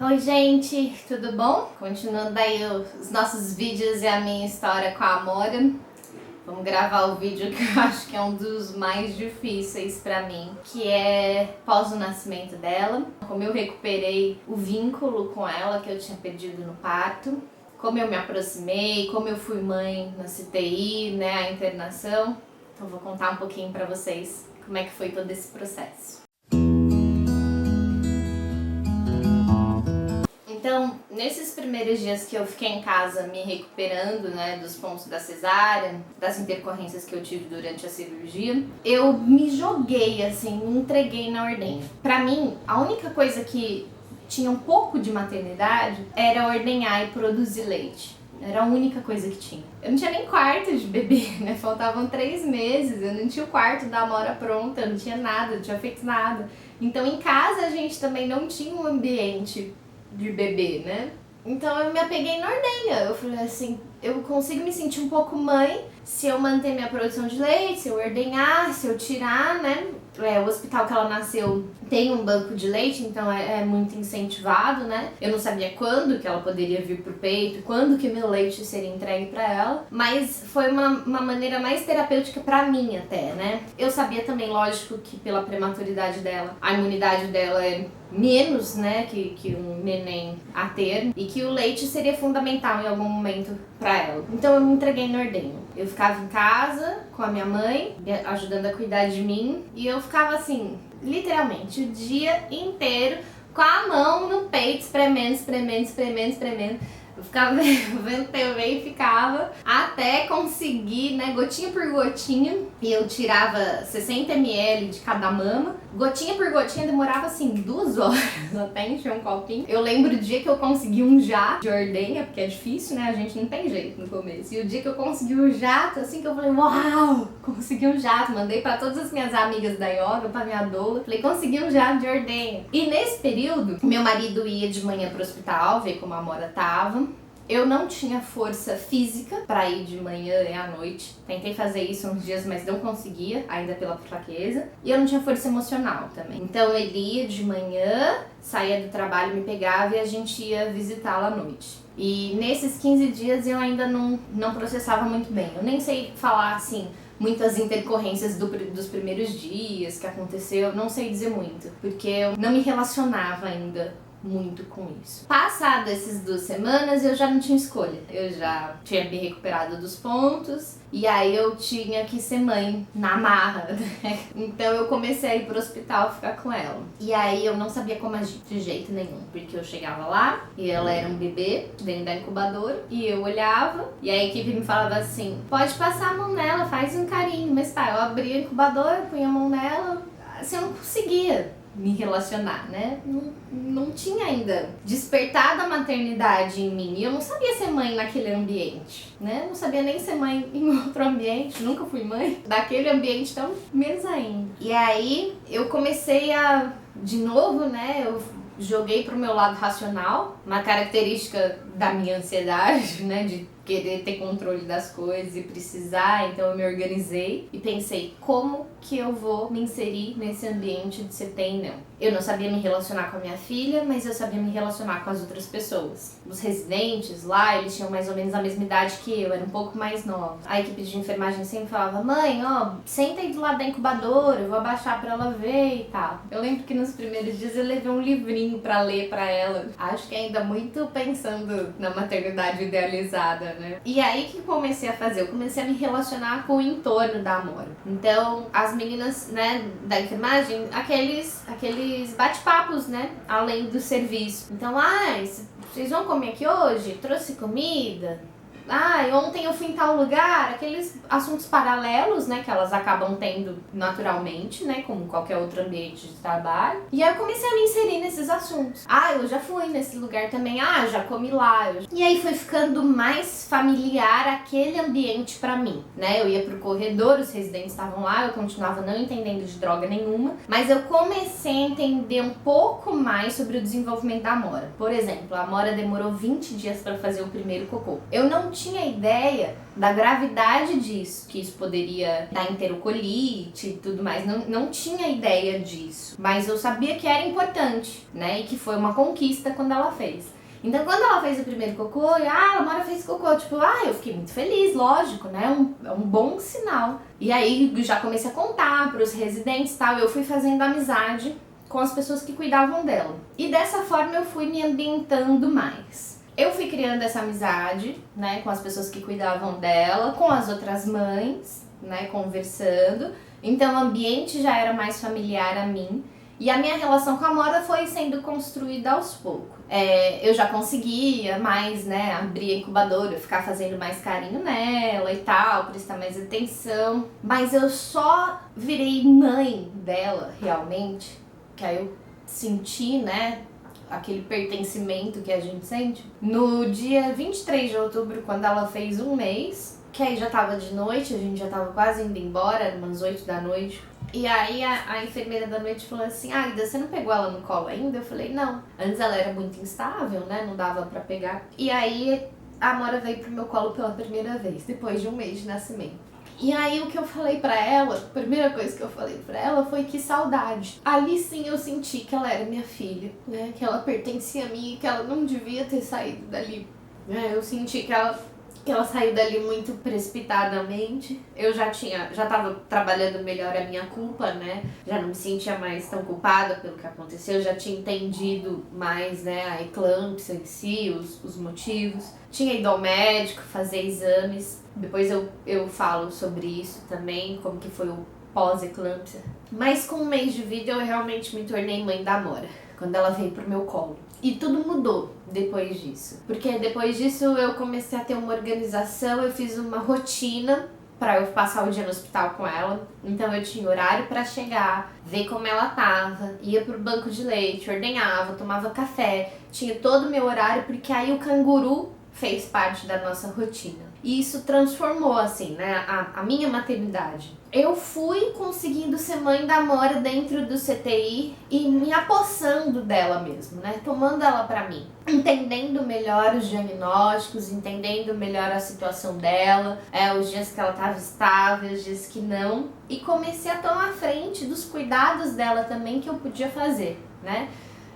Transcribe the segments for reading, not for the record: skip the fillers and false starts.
Oi gente, tudo bom? Continuando aí os nossos vídeos e a minha história com a Amora. Vamos gravar o vídeo que eu acho que é um dos mais difíceis pra mim, que é pós o nascimento dela. Como eu recuperei o vínculo com ela que eu tinha perdido no parto. Como eu me aproximei, como eu fui mãe na CTI, né, a internação. Então vou contar um pouquinho pra vocês como é que foi todo esse processo. Então, nesses primeiros dias que eu fiquei em casa me recuperando, né, dos pontos da cesárea, das intercorrências que eu tive durante a cirurgia, eu me joguei, assim, me entreguei na ordenha. Pra mim, a única coisa que tinha um pouco de maternidade era ordenhar e produzir leite. Era a única coisa que tinha. Eu não tinha nem quarto de bebê, né? Faltavam 3 meses, eu não tinha o quarto da Amora pronta, eu não tinha nada, eu não tinha feito nada. Então em casa a gente também não tinha um ambiente de bebê, né? Então eu me apeguei na ordenha. Eu falei assim, eu consigo me sentir um pouco mãe se eu manter minha produção de leite, se eu ordenhar, se eu tirar, né? O hospital que ela nasceu tem um banco de leite, então é muito incentivado, né? Eu não sabia quando que ela poderia vir pro peito, quando que meu leite seria entregue pra ela, mas foi uma maneira mais terapêutica pra mim até, né? Eu sabia também, lógico, que pela prematuridade dela, a imunidade dela é menos, né, que um neném a ter, e que o leite seria fundamental em algum momento pra ela. Então eu me entreguei no ordenho. Eu ficava em casa com a minha mãe, ajudando a cuidar de mim, e eu ficava assim, literalmente, o dia inteiro com a mão no peito, espremendo. Eu ficava vendo TV e ficava até conseguir, né, gotinha por gotinha, e eu tirava 60 ml de cada mama. Gotinha por gotinha demorava assim 2 horas até encher um copinho. Eu lembro o dia que eu consegui um jato de ordenha, porque é difícil, né, a gente não tem jeito no começo. E o dia que eu consegui o jato, assim que eu falei, uau, consegui um jato. Mandei pra todas as minhas amigas da yoga, pra minha doula, falei, consegui um jato de ordenha. E nesse período, meu marido ia de manhã pro hospital, ver como a Amora tava. Eu não tinha força física pra ir de manhã e à noite. Tentei fazer isso uns dias, mas não conseguia, ainda pela fraqueza. E eu não tinha força emocional também. Então ele ia de manhã, saía do trabalho, me pegava e a gente ia visitá-la à noite. E nesses 15 dias eu ainda não processava muito bem. Eu nem sei falar assim muitas intercorrências dos primeiros dias que aconteceu, não sei dizer muito, porque eu não me relacionava ainda muito com isso. Passado essas 2 semanas eu já não tinha escolha. Eu já tinha me recuperado dos pontos e aí eu tinha que ser mãe na marra, né? Então eu comecei a ir pro hospital ficar com ela. E aí eu não sabia como agir de jeito nenhum, porque eu chegava lá e ela era um bebê dentro da incubadora e eu olhava e a equipe me falava assim, pode passar a mão nela, faz um carinho. Mas tá, eu abria a incubadora, punha a mão nela, assim eu não conseguia me relacionar, né? Não tinha ainda despertado a maternidade em mim. E eu não sabia ser mãe naquele ambiente, né? Não sabia nem ser mãe em outro ambiente. Nunca fui mãe daquele ambiente, então menos ainda. E aí eu comecei de novo, né? Eu joguei pro meu lado racional, uma característica da minha ansiedade, né? De querer ter controle das coisas e precisar, então eu me organizei e pensei, como que eu vou me inserir nesse ambiente de ser tem não? Eu não sabia me relacionar com a minha filha, mas eu sabia me relacionar com as outras pessoas. Os residentes lá, eles tinham mais ou menos a mesma idade que eu, era um pouco mais nova. A equipe de enfermagem sempre falava, mãe, ó, senta aí do lado da incubadora, eu vou abaixar pra ela ver e tal. Eu lembro que nos primeiros dias eu levei um livrinho pra ler pra ela. Acho que ainda muito pensando na maternidade idealizada, né? E aí que comecei a fazer? Eu comecei a me relacionar com o entorno da Amora. Então, as meninas, né, da enfermagem, aqueles bate-papos, né, além do serviço. Então, vocês vão comer aqui hoje? Trouxe comida? Ontem eu fui em tal lugar, aqueles assuntos paralelos, né, que elas acabam tendo naturalmente, né, como qualquer outro ambiente de trabalho. E aí eu comecei a me inserir nesses assuntos. Eu já fui nesse lugar também, já comi lá. E aí foi ficando mais familiar aquele ambiente pra mim, né, eu ia pro corredor, os residentes estavam lá, eu continuava não entendendo de droga nenhuma, mas eu comecei a entender um pouco mais sobre o desenvolvimento da Amora. Por exemplo, a Amora demorou 20 dias pra fazer o primeiro cocô. Eu não tinha ideia da gravidade disso, que isso poderia dar enterocolite e tudo mais. Não tinha ideia disso, mas eu sabia que era importante, né? E que foi uma conquista quando ela fez. Então, quando ela fez o primeiro cocô, a Amora fez cocô, tipo, eu fiquei muito feliz, lógico, né? É um bom sinal. E aí, já comecei a contar pros residentes e tal, eu fui fazendo amizade com as pessoas que cuidavam dela. E dessa forma, eu fui me ambientando mais. Eu fui criando essa amizade, né, com as pessoas que cuidavam dela, com as outras mães, né, conversando. Então, o ambiente já era mais familiar a mim. E a minha relação com a Amora foi sendo construída aos poucos. Eu já conseguia mais, né, abrir a incubadora, ficar fazendo mais carinho nela e tal, prestar mais atenção. Mas eu só virei mãe dela, realmente, que aí eu senti, né, aquele pertencimento que a gente sente. No dia 23 de outubro, quando ela fez 1 mês, que aí já tava de noite, a gente já tava quase indo embora, umas 8 da noite. E aí a enfermeira da noite falou assim, Aida, você não pegou ela no colo ainda? Eu falei, não. Antes ela era muito instável, né? Não dava pra pegar. E aí a Amora veio pro meu colo pela primeira vez, depois de 1 mês de nascimento. E aí o que eu falei pra ela, a primeira coisa que eu falei pra ela foi que saudade. Ali sim eu senti que ela era minha filha, né? Que ela pertencia a mim e que ela não devia ter saído dali. Eu senti que ela saiu dali muito precipitadamente. Eu já tava trabalhando melhor a minha culpa, né? Já não me sentia mais tão culpada pelo que aconteceu, já tinha entendido mais, né, a eclâmpsia em si, os motivos. Tinha ido ao médico fazer exames. Depois eu falo sobre isso também, como que foi o pós-eclâmpsia. Mas com 1 mês de vida eu realmente me tornei mãe da Amora, quando ela veio pro meu colo. E tudo mudou depois disso. Porque depois disso eu comecei a ter uma organização, eu fiz uma rotina pra eu passar o dia no hospital com ela. Então eu tinha horário pra chegar, ver como ela tava, ia pro banco de leite, ordenhava, tomava café. Tinha todo o meu horário, porque aí o canguru fez parte da nossa rotina. E isso transformou, assim, né, a minha maternidade. Eu fui conseguindo ser mãe da Amora dentro do CTI e me apossando dela mesmo, né, tomando ela pra mim. Entendendo melhor os diagnósticos, entendendo melhor a situação dela, os dias que ela estava estável, os dias que não. E comecei a tomar frente dos cuidados dela também que eu podia fazer, né.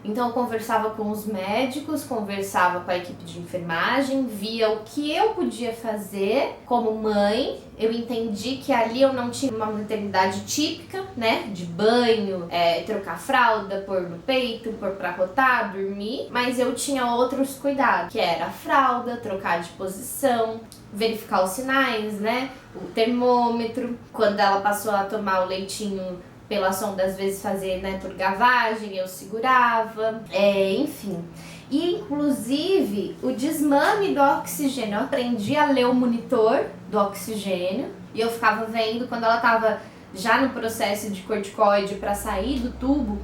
Então eu conversava com os médicos, conversava com a equipe de enfermagem, via o que eu podia fazer como mãe. Eu entendi que ali eu não tinha uma maternidade típica, né, de banho, trocar fralda, pôr no peito, pôr pra rotar, dormir, mas eu tinha outros cuidados, que era a fralda, trocar de posição, verificar os sinais, né, o termômetro. Quando ela passou a tomar o leitinho pela sonda, às vezes fazer, né, por gavagem, eu segurava, enfim. E inclusive o desmame do oxigênio, eu aprendi a ler o monitor do oxigênio e eu ficava vendo quando ela tava já no processo de corticoide para sair do tubo,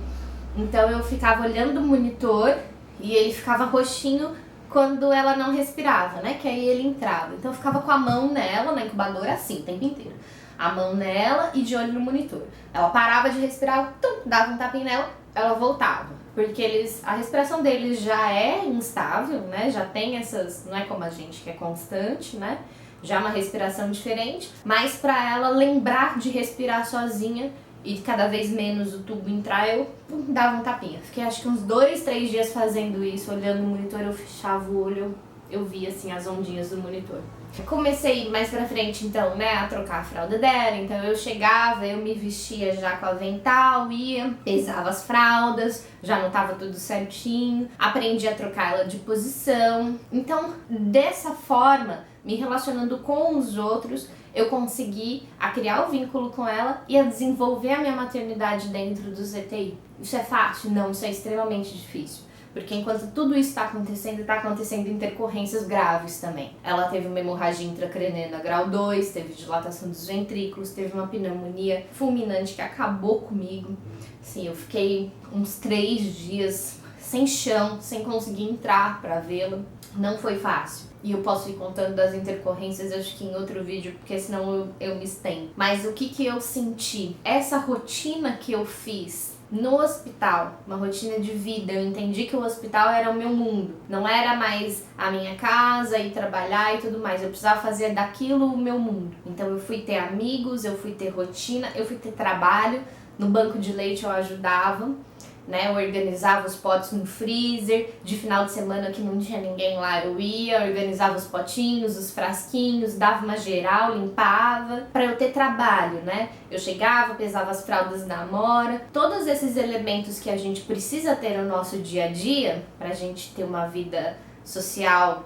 então eu ficava olhando o monitor e ele ficava roxinho quando ela não respirava, né, que aí ele entrava. Então eu ficava com a mão nela, na incubadora, assim, o tempo inteiro. A mão nela e de olho no monitor. Ela parava de respirar, dava um tapinha nela, ela voltava. Porque a respiração deles já é instável, né? Já tem essas, não é como a gente que é constante, né? Já é uma respiração diferente, mas pra ela lembrar de respirar sozinha e cada vez menos o tubo entrar, eu dava um tapinha. Fiquei acho que uns 2, 3 dias fazendo isso, olhando o monitor, eu fechava o olho, eu via assim as ondinhas do monitor. Comecei mais pra frente, então, né, a trocar a fralda dela. Então eu chegava, eu me vestia já com avental, ia, pesava as fraldas, já não tava tudo certinho, aprendi a trocar ela de posição. Então, dessa forma, me relacionando com os outros, eu consegui a criar o vínculo com ela e a desenvolver a minha maternidade dentro do CTI. Isso é fácil? Não, isso é extremamente difícil. Porque enquanto tudo isso está acontecendo intercorrências graves também. Ela teve uma hemorragia intracraniana grau 2, teve dilatação dos ventrículos, teve uma pneumonia fulminante que acabou comigo. Assim, eu fiquei uns 3 dias sem chão, sem conseguir entrar para vê-la. Não foi fácil. E eu posso ir contando das intercorrências, acho que em outro vídeo, porque senão eu me estendo. Mas o que eu senti? Essa rotina que eu fiz no hospital, uma rotina de vida. Eu entendi que o hospital era o meu mundo, não era mais a minha casa e trabalhar e tudo mais. Eu precisava fazer daquilo o meu mundo. Então eu fui ter amigos, eu fui ter rotina, eu fui ter trabalho. No banco de leite eu ajudava, né? Eu organizava os potes no freezer. De final de semana que não tinha ninguém lá, eu ia, organizava os potinhos, os frasquinhos, dava uma geral, limpava, para eu ter trabalho, né? Eu chegava, pesava as fraldas da Amora. Todos esses elementos que a gente precisa ter no nosso dia a dia, pra gente ter uma vida social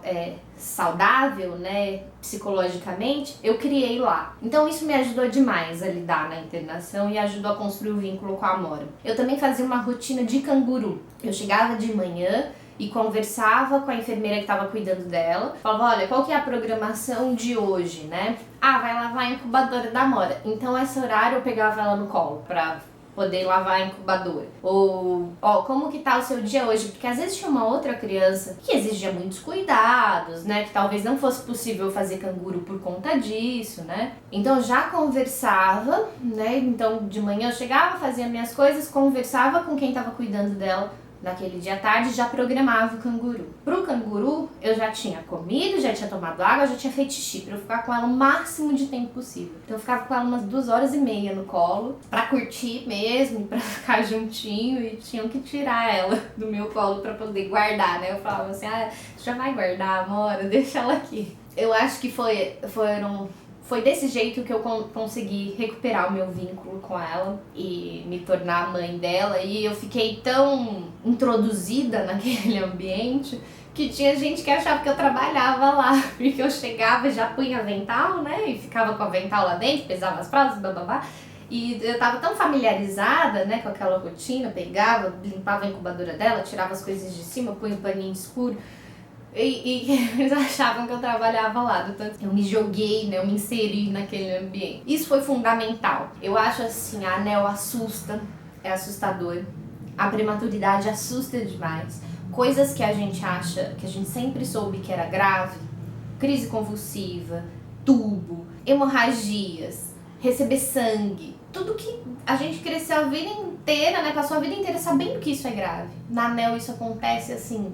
saudável, né, psicologicamente, eu criei lá. Então isso me ajudou demais a lidar na internação e ajudou a construir o vínculo com a Amora. Eu também fazia uma rotina de canguru. Eu chegava de manhã e conversava com a enfermeira que estava cuidando dela. Falava, olha, qual que é a programação de hoje, né? Ah, vai lavar a incubadora da Amora. Então esse horário eu pegava ela no colo pra poder lavar a incubadora. Ou, ó, como que tá o seu dia hoje? Porque às vezes tinha uma outra criança que exigia muitos cuidados, né? Que talvez não fosse possível fazer canguru por conta disso, né? Então eu já conversava, né? Então de manhã eu chegava, fazia minhas coisas, conversava com quem tava cuidando dela naquele dia à tarde, já programava o canguru. Pro canguru, eu já tinha comido, já tinha tomado água, já tinha feito xixi, pra eu ficar com ela o máximo de tempo possível. Então eu ficava com ela umas 2h30 no colo, pra curtir mesmo, pra ficar juntinho, e tinham que tirar ela do meu colo pra poder guardar, né? Eu falava assim, você já vai guardar, Amora, deixa ela aqui. Eu acho que foi desse jeito que eu consegui recuperar o meu vínculo com ela e me tornar a mãe dela. E eu fiquei tão introduzida naquele ambiente que tinha gente que achava que eu trabalhava lá. Porque eu chegava e já punha avental, né? E ficava com o avental lá dentro, pesava as fraldas, bababá. E eu tava tão familiarizada, né, com aquela rotina. Pegava, limpava a incubadora dela, tirava as coisas de cima, punha um paninho escuro. E eles achavam que eu trabalhava lá, do tanto que eu me joguei, né, eu me inseri naquele ambiente. Isso foi fundamental. Eu acho assim, a ANEL assusta, é assustador. A prematuridade assusta demais. Coisas que a gente acha, que a gente sempre soube que era grave, crise convulsiva, tubo, hemorragias, receber sangue, tudo que a gente cresceu a vida inteira, né, passou a vida inteira sabendo que isso é grave. Na ANEL isso acontece assim,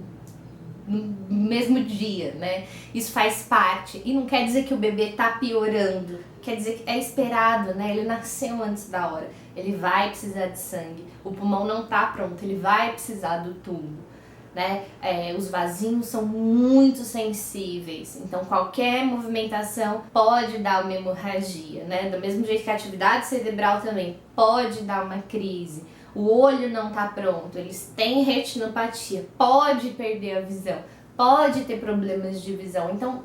no mesmo dia, né? Isso faz parte. E não quer dizer que o bebê tá piorando. Quer dizer que é esperado, né? Ele nasceu antes da hora. Ele vai precisar de sangue. O pulmão não tá pronto. Ele vai precisar do tubo, né? Os vasinhos são muito sensíveis. Então, qualquer movimentação pode dar uma hemorragia, né? Do mesmo jeito que a atividade cerebral também pode dar uma crise. O olho não tá pronto, eles têm retinopatia, pode perder a visão, pode ter problemas de visão. Então,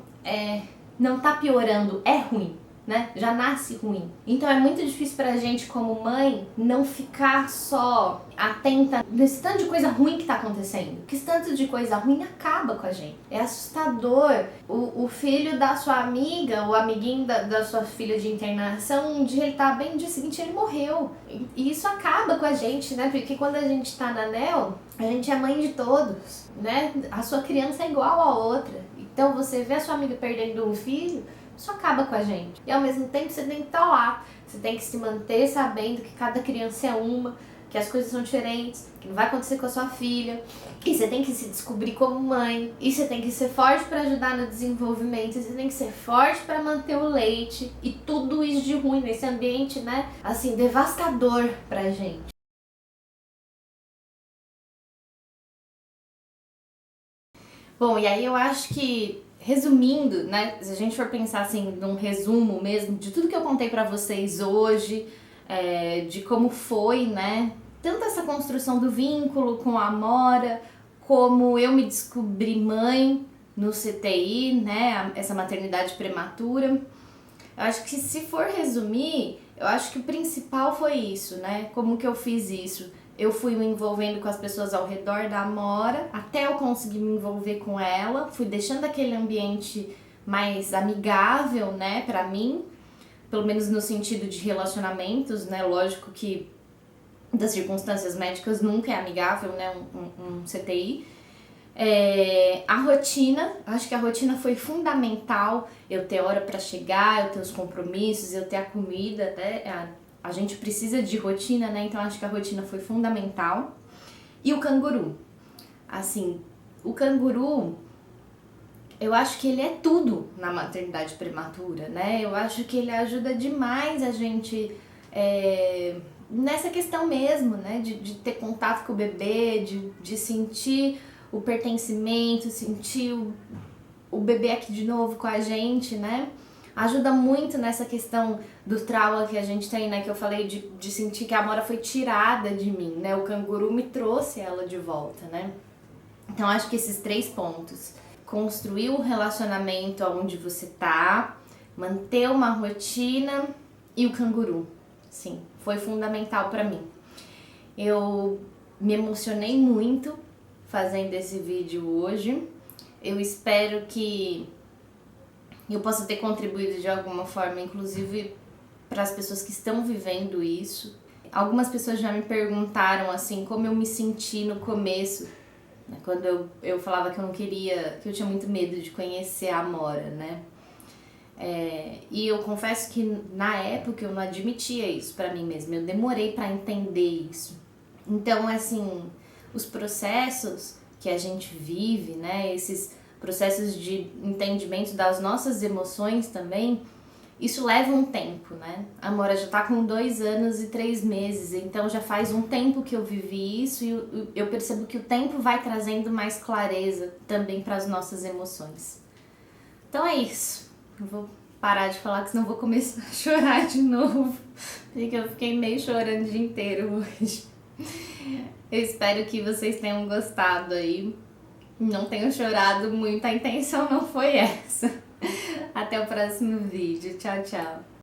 não tá piorando, é ruim, né? Já nasce ruim. Então é muito difícil pra gente como mãe não ficar só atenta nesse tanto de coisa ruim que tá acontecendo. Que esse tanto de coisa ruim acaba com a gente. É assustador. O filho da sua amiga, o amiguinho da sua filha de internação, um dia ele tá bem, no dia seguinte ele morreu. E isso acaba com a gente, né? Porque quando a gente tá na ANEL, a gente é mãe de todos, né? A sua criança é igual a outra. Então você vê a sua amiga perdendo um filho, isso acaba com a gente. E ao mesmo tempo você tem que estar lá. Você tem que se manter sabendo que cada criança é uma, que as coisas são diferentes, que não vai acontecer com a sua filha. E você tem que se descobrir como mãe. E você tem que ser forte para ajudar no desenvolvimento. E você tem que ser forte para manter o leite. E tudo isso de ruim nesse ambiente, né? Assim, devastador pra gente. Bom, e aí eu acho que, resumindo, né, se a gente for pensar assim, num resumo mesmo de tudo que eu contei pra vocês hoje, de como foi, né, tanto essa construção do vínculo com a Amora, como eu me descobri mãe no CTI, né, essa maternidade prematura. Eu acho que se for resumir, eu acho que o principal foi isso, né, como que eu fiz isso. Eu fui me envolvendo com as pessoas ao redor da Amora, até eu conseguir me envolver com ela. Fui deixando aquele ambiente mais amigável, né, pra mim. Pelo menos no sentido de relacionamentos, né. Lógico que das circunstâncias médicas nunca é amigável, né, um CTI. A rotina, acho que a rotina foi fundamental. Eu ter hora pra chegar, eu ter os compromissos, eu ter a comida, né, a gente precisa de rotina, né? Então acho que a rotina foi fundamental. E o canguru. Assim, o canguru, eu acho que ele é tudo na maternidade prematura, né? Eu acho que ele ajuda demais a gente nessa questão mesmo, né? De ter contato com o bebê, de sentir o pertencimento, sentir o bebê aqui de novo com a gente, né? Ajuda muito nessa questão do trauma que a gente tem, né? Que eu falei de sentir que a Amora foi tirada de mim, né? O canguru me trouxe ela de volta, né? Então acho que esses 3 pontos: construir um relacionamento onde você tá, manter uma rotina e o canguru, sim, foi fundamental pra mim. Eu me emocionei muito fazendo esse vídeo hoje. Eu espero que eu possa ter contribuído de alguma forma, inclusive para as pessoas que estão vivendo isso. Algumas pessoas já me perguntaram assim como eu me senti no começo, né, quando eu falava que eu não queria, que eu tinha muito medo de conhecer a Amora, né? E eu confesso que na época eu não admitia isso pra mim mesma, eu demorei pra entender isso. Então, assim, os processos que a gente vive, né, esses processos de entendimento das nossas emoções também, isso leva um tempo, né? A Amora já tá com 2 anos e 3 meses, então já faz um tempo que eu vivi isso e eu percebo que o tempo vai trazendo mais clareza também para as nossas emoções. Então é isso. Eu vou parar de falar, que senão eu vou começar a chorar de novo, porque eu fiquei meio chorando o dia inteiro hoje. Eu espero que vocês tenham gostado aí. Não tenho chorado muito, a intenção não foi essa. Até o próximo vídeo. Tchau, tchau.